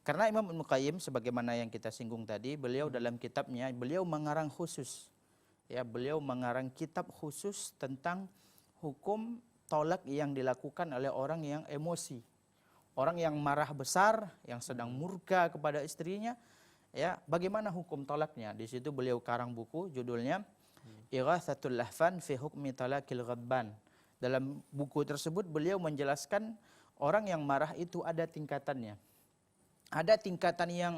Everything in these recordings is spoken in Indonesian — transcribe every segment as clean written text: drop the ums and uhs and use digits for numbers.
Karena Imam Ibnu Qayyim sebagaimana yang kita singgung tadi, beliau dalam kitabnya beliau mengarang khusus, ya beliau mengarang kitab khusus tentang hukum tolak yang dilakukan oleh orang yang emosi, orang yang marah besar, yang sedang murka kepada istrinya, ya bagaimana hukum tolaknya. Di situ beliau karang buku judulnya Ighatsatul Lahfan fi Hukmi Talaqil Ghadban. Dalam buku tersebut beliau menjelaskan orang yang marah itu ada tingkatannya. Ada tingkatan yang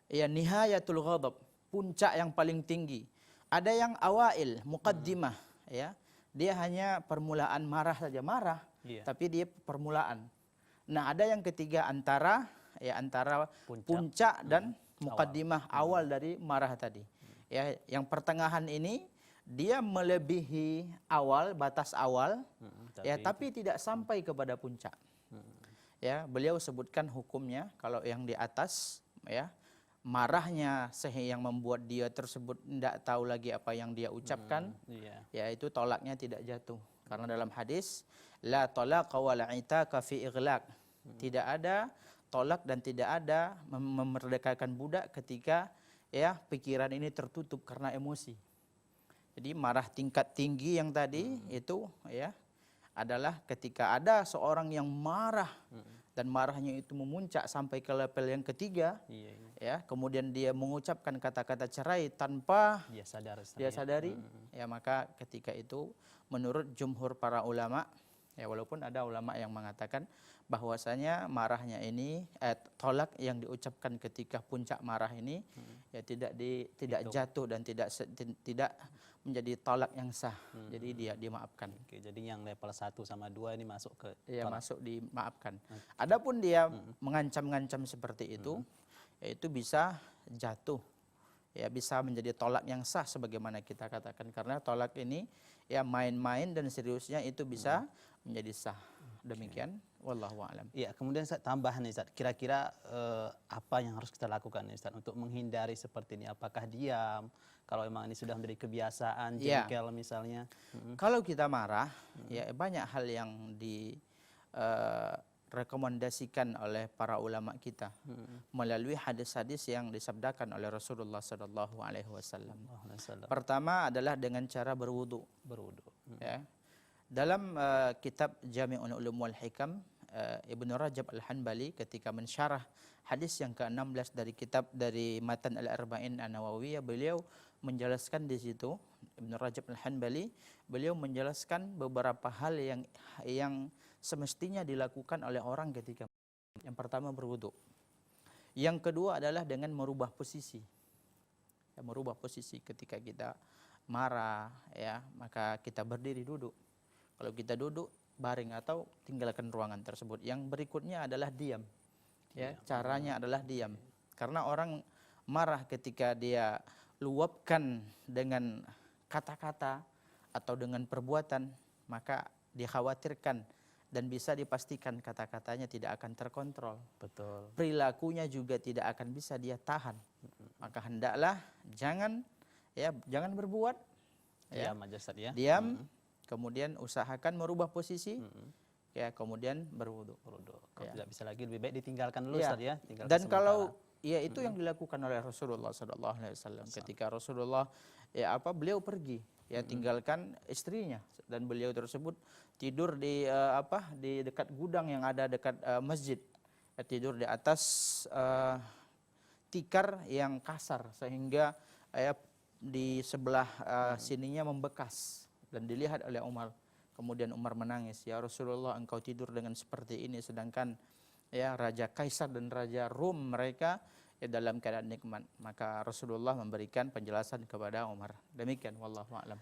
ya nihayatul ghadab, puncak yang paling tinggi. Ada yang awail, muqaddimah, ya. Dia hanya permulaan marah saja, marah, tapi dia permulaan. Nah, ada yang ketiga antara puncak dan muqaddimah awal dari marah tadi. Ya, yang pertengahan ini dia melebihi awal, batas awal, tapi tidak sampai kepada puncak. Ya, beliau sebutkan hukumnya kalau yang di atas, ya, marahnya sehingga yang membuat dia tersebut tidak tahu lagi apa yang dia ucapkan, yaitu tolaknya tidak jatuh. Karena dalam hadis la talaqa wa la itaqa fi ighlaq. Tidak ada tolak dan tidak ada memerdekakan budak ketika ya pikiran ini tertutup karena emosi. Jadi marah tingkat tinggi yang tadi itu ya adalah ketika ada seorang yang marah dan marahnya itu memuncak sampai ke level yang ketiga, ya kemudian dia mengucapkan kata-kata cerai tanpa dia sadari, ya maka ketika itu menurut jumhur para ulama, ya walaupun ada ulama yang mengatakan bahwasanya marahnya ini tolak yang diucapkan ketika puncak marah ini ya tidak jatuh dan tidak menjadi tolak yang sah. Jadi dia dimaafkan. Oke, jadi yang level 1 sama 2 ini masuk ke ya masuk dimaafkan. Adapun dia mengancam-ngancam seperti itu, yaitu bisa jatuh. Ya bisa menjadi tolak yang sah sebagaimana kita katakan, karena tolak ini ya main-main dan seriusnya itu bisa menjadi sah. Demikian wallahu a'lam. Iya, kemudian Ustaz tambahan nih Ustaz, kira-kira apa yang harus kita lakukan nih Ustaz untuk menghindari seperti ini? Apakah diam? Kalau memang ini sudah menjadi kebiasaan, jengkel misalnya. Kalau kita marah, ya banyak hal yang rekomendasikan oleh para ulama kita melalui hadis-hadis yang disabdakan oleh Rasulullah Sallallahu Alaihi Wasallam. Pertama adalah dengan cara berwudu. Ya. Dalam kitab Jami'ul Ulum wal Hikam, Ibnu Rajab Al-Hanbali ketika mensyarah hadis yang ke-16 dari matan Al-Arba'in An-Nawawiyah, beliau menjelaskan di situ, Ibnu Rajab Al-Hanbali, beliau menjelaskan beberapa hal yang semestinya dilakukan oleh orang ketika. Yang pertama berwudu. Yang kedua adalah dengan merubah posisi. Ya, merubah posisi ketika kita marah, ya, maka kita berdiri duduk. Kalau kita duduk baring atau tinggalkan ruangan tersebut. Yang berikutnya adalah diam. Ya, caranya adalah diam. Karena orang marah ketika dia luapkan dengan kata-kata atau dengan perbuatan, maka dikhawatirkan dan bisa dipastikan kata-katanya tidak akan terkontrol. Betul. Perilakunya juga tidak akan bisa dia tahan. Maka hendaklah jangan berbuat. Diam aja Ustaz ya. Diam, kemudian usahakan merubah posisi. Ya, kemudian berwudu. Kalau tidak bisa lagi lebih baik ditinggalkan dulu Ustaz ya. Dan kalau itu yang dilakukan oleh Rasulullah Sallallahu Alaihi Wasallam ketika Rasulullah beliau pergi tinggalkan istrinya dan beliau tersebut tidur di dekat gudang yang ada dekat masjid, tidur di atas tikar yang kasar sehingga di sebelah sininya membekas dan dilihat oleh Umar. Kemudian Umar menangis, "Ya Rasulullah, engkau tidur dengan seperti ini sedangkan ya Raja Kaisar dan Raja Rum mereka dalam keadaan nikmat." Maka Rasulullah memberikan penjelasan kepada Umar. Demikian wallahu a'lam.